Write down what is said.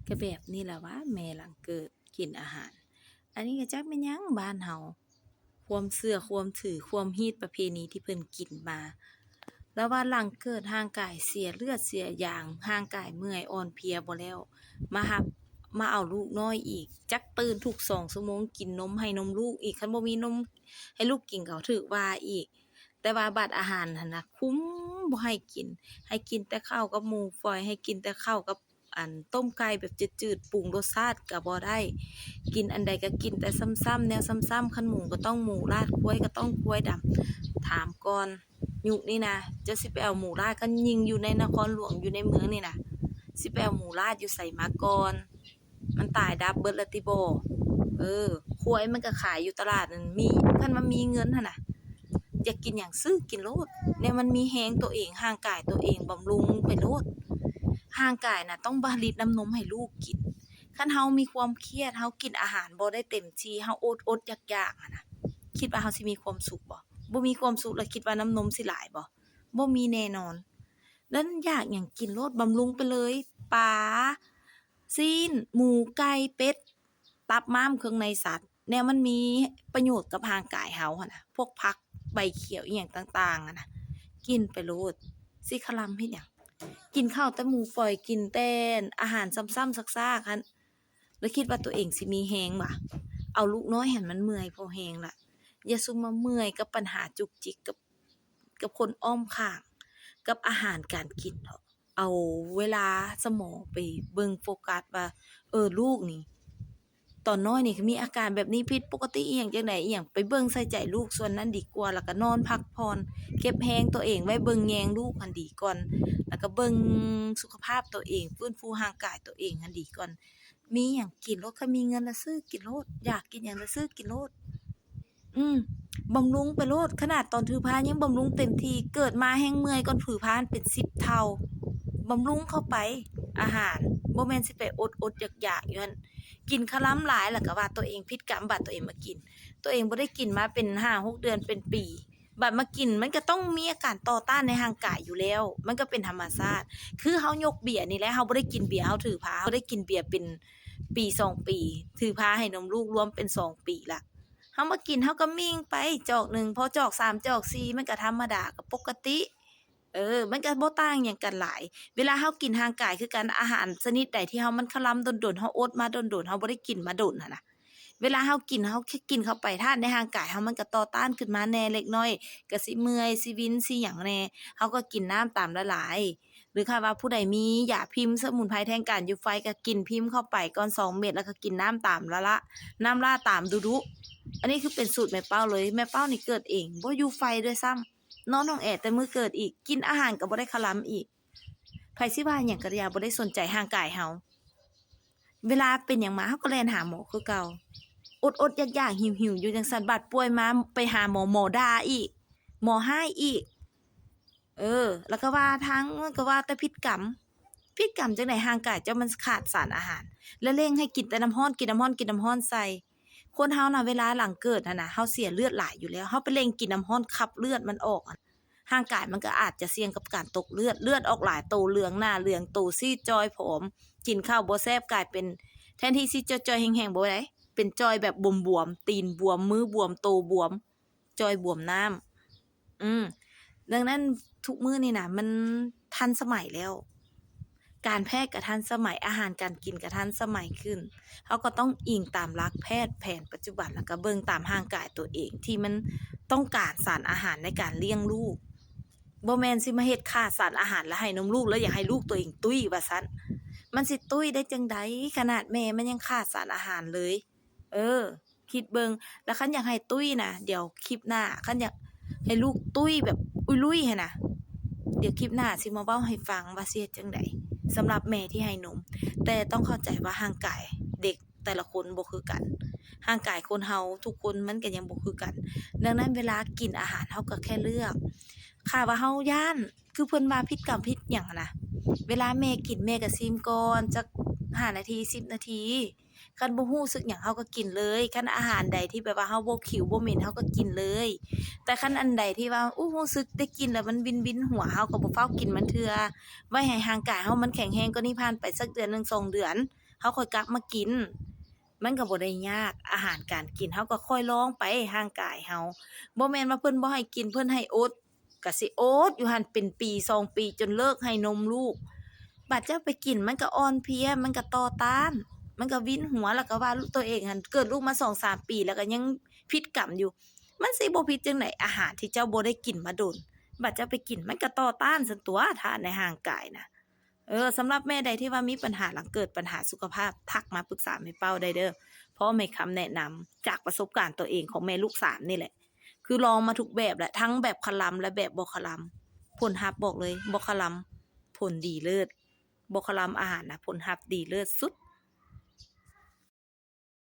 ก็แบบนี้แหละว่าแม่หลังเกิดกินอาหาร อันนี้ก็จักแม่นหยังบ้านเฮาความเชื่อความถือความฮีตประเพณีที่เพิ่นกินมา แล้วว่าหลังเกิดร่างกายเสียเลือดเสียหยางร่างกายเมื่อยอ่อนเพลียบ่แล้วมารับมาเอาลูกน้อยอีกจักตื่นทุก2ชั่วโมงกินนมให้นมลูกอีกคันบ่มีนมให้ลูกกินก็ถูกว่าอีก แต่ว่าบัดอาหารหั่นน่ะคุมบ่ให้กิน ให้กินแต่ข้าวกับหมูฝอยให้กินแต่ข้าวกับต้มไก่แบบจืดๆปรุงรสชาติก็บ่ได้กินอันใดก็กินแต่ซ้ำๆแนวซ้ำๆคันหมูก็ต้องหมูราดควายก็ต้องควายดำถามก่อนยุคนี้นะจะสิไปเอาหมูราดก็ยิงอยู่ในนครหลวงอยู่ในเมืองนี่น่ะสิไปเอาหมูราดอยู่ไสมาก่อนมันตายดับเบิดแล้วติบ่ควายมันก็ขายอยู่ตลาดนั่นมีคันว่ามีเงินหั่นน่ะ อยากกินหยังซื้อกินโลดเนี่ยมันมีแรงตัวเองร่างกายตัวเองบำรุงไปโลดร่างกายน่ะต้องผลิตน้ำนมให้ลูกกินคันเฮามีความเครียดเฮากินอาหารบ่ได้เต็มที่เฮาอดๆอยากๆอะนะคิดว่าเฮาสิมีความสุขบ่มีความสุขแล้วคิดว่าน้ำนมสิหลายบ่มีแน่นอนแล้วอยากหยังกินโลดบำรุงไปเลยปลาซีนหมูไก่เป็ดตับม้ามเครื่องในสัตว์แนวมันมีประโยชน์กับร่างกายเฮาหั่นน่ะพวกผัก ใบเขียวอีหยังต่างๆอะนะกินไปโลดสิคลำเฮ็ดหยังกินข้าวแต่หมูฝอยกินแต่อาหารซ้ำๆซากๆหั้นแล้วคิดว่าตัวเองสิมีแรงบ่เอาลูกน้อยหั้นมันเมื่อยพอแรงล่ะอย่าซุมมาเมื่อยกับปัญหาจุกจิกกับคนอ้อมข้างกับอาหารการกินเถาะเอาเวลาสมองไปเบิ่งโฟกัสว่าลูกนี่ ตอนน้อยนี่ก็มีอาการแบบนี้ผิดปกติอิหยังจังไดอิหยังไปเบิ่งใส่ใจลูกส่วนนั้นดีกว่าแล้วก็นอนพักผ่อนเก็บแรงตัวเองไว้เบิ่งแยงลูกหั้นดีก่อนแล้วก็เบิ่งสุขภาพตัวเองฟื้นฟูร่างกายตัวเองหั้นดีก่อนมีหยังกินโลดคันมีเงินแล้วซื้อกินโลดอยากกินหยังแล้วซื้อกินโลดอืมบำรุงไปโลดขนาดตอนถือพานยังบำรุงเต็มที่เกิดมาแฮงเมื่อยก่อนถือพานเป็น10เท่าบำรุงเข้าไปอาหารบ่แม่นสิไปอดๆอยากๆอยู่หั่น กินคาล้ำหลายแล้วก็ว่าตัวเองผิดกรรมบัดตัวเองมากินตัวเองบ่ได้กินมาเป็น5-6เดือนเป็นปีบัดมากินมันก็ต้องมีอาการต่อต้านในร่างกายอยู่แล้วมันก็เป็นธรรมชาติคือเฮายกเบียร์นี่แหละเฮาบ่ได้กินเบียร์เฮาถือพาเฮาได้กินเบียร์เป็นปี2ปีถือพาให้นมลูกรวมเป็น2ปีละเฮามากินเฮาก็มิ่งไปจอกหนึ่งพอจอก3จอก4มันก็ธรรมดาก็ปกติมันก็บ่ต่างหยังกันหลาย เวลาเฮากินร่างกายคือกันอาหารชนิดใดที่เฮามันคลำดนๆเฮาอดมาดนๆเฮาบ่ได้กินมาดนหั่นน่ะเวลาเฮากินเฮาแค่กินเข้าไปธาตุในร่างกายเฮามันก็ต่อต้านขึ้นมาแหน่เล็กน้อยก็สิเมื่อยสิวินสิหยังแหน่เฮาก็กินน้ำตามละลายหรือถ้าว่าผู้ใดมียาพิมพ์สมุนไพรแทนการอยู่ไฟก็กินพิมพ์เข้าไปก่อน2เม็ดแล้วก็กินน้ำตามละน้ำราดตามดุๆอันนี้คือเป็นสูตรแม่เป้าเลยแม่เป้านี่เกิดเองบ่อยู่ไฟด้วยซ้ำ นอนห้องแอร์แต่มื้อเกิดอีกกินอาหารก็บ่ได้คลำอีกไผสิว่าหยังก็อย่าบ่ได้สนใจร่างกายเฮาเวลาเป็นหยังมาเฮาก็แล่นหาหมอคือเก่าอดๆอยากๆหิวๆอยู่จังซั่นบัดป่วยมาไปหาหมอหมอด่าอีกหมอให้อีกแล้วก็ว่าทั้งมันก็ว่าแต่พิษกรรมจังได๋ร่างกายเจ้ามันขาดสารอาหารแล้วเร่งให้กินแต่น้ำร้อนกินน้ำร้อนกินน้ำร้อนใส่คนเฮาน่ะเวลาหลังเกิดน่ะเฮาเสียเลือดหลายอยู่แล้วเฮาไปเร่งกินน้ำร้อนขับเลือดมันออก ร่างกายมันก็อาจจะเสี่ยงกับการตกเลือดออกหลายโตเหลืองหน้าเหลืองโตซีดจอยผอมกินข้าวบ่แซ่บกลายเป็นแทนที่สิจอยๆแห้งๆบ่ได้เป็นจอยแบบบวมๆตีนบวมมือบวมโตบวมจอยบวมน้ำดังนั้นทุกมื้อนี่น่ะมันทันสมัยแล้วการแพทย์ก็ทันสมัยอาหารการกินก็ทันสมัยขึ้นเขาก็ต้องอิงตามหลักแพทย์แผนปัจจุบันแล้วก็เบิ่งตามร่างกายตัวเองที่มันต้องการสารอาหารในการเลี้ยงลูก บ่แม่นสิมาเฮ็ดขาดสารอาหารแล้วให้นมลูกแล้วอยากให้ลูกตัวเองตุ้ยว่าซั้นมันสิตุ้ยได้จังใดขนาดแม่มันยังขาดสารอาหารเลยคิดเบิ่งแล้วคันอยากให้ตุ้ยน่ะเดี๋ยวคลิปหน้าคันอยากให้ลูกตุ้ยแบบอุยลุยหั้นน่ะเดี๋ยวคลิปหน้าสิมาเว้าให้ฟังว่าสิเฮ็ดจังใดสำหรับแม่ที่ให้นมแต่ต้องเข้าใจว่าร่างกายเด็กแต่ละคนบ่คือกันร่างกายคนเฮาทุกคนมันก็ยังบ่คือกันดังนั้นเวลากินอาหารเฮาก็แค่เลือก ค่ะว่าเฮาย้านคือเพิ่นว่าพิษกรรมพิษหยังหั้นน่ะเวลาแม่กินแม่ก็ซิมก่อนจัก5นาที10นาทีคันบ่รู้สึกหยังเฮาก็กินเลยคันอาหารใดที่แบบว่าเฮาบ่ขิวบ่เหม็นเฮาก็กินเลยแต่คันอันใดที่ว่ารู้สึกได้กินแล้วมันวินๆหัวเฮาก็บ่ฟ้าวกินมันเทื่อไว้ให้ร่างกายเฮามันแข็งแรงกว่านี้ผ่านไปสักเดือนหนึ่ง2เดือน เฮาค่อยกลับมากินมันก็บ่ได้ยากอาหารการกินเฮาก็ค่อยลองไปร่างกายเฮาบ่แม่นว่าเพิ่นบ่ให้กินเพิ่นให้อดก็สิอดอยู่หั่นเป็นปี2ปีจนเลิกให้นมลูกบัดเจ้าไปกินมันก็อ่อนเพลียมันก็ต่อต้านมันก็วินหัวแล้วก็ว่าตัวเองหั่นเกิดลูกมา2-3ปีแล้วก็ยังพิษกรรมอยู่มันสิบ่พิษจังไดอาหารที่เจ้าบ่ได้กินมาโดนบัดเจ้าไปกินมันก็ต่อต้านซั้นตัวถ้าในร่างกายน่ะสำหรับแม่ใดที่ว่ามีปัญหาหลังเกิดปัญหาสุขภาพทักมาปรึกษาแม่เป้าได้เด้อเพราะแม่คำแนะนำจากประสบการณ์ตัวเองของแม่ลูก3นี่แหละคือลองมาทุกแบบแหละทั้งแบบคลำและแบบบ่คลำผลลัพธ์บอกเลยบ่คลำผลดีเลิศบ่คลำอาหารน่ะผลลัพธ์ดีเลิศสุด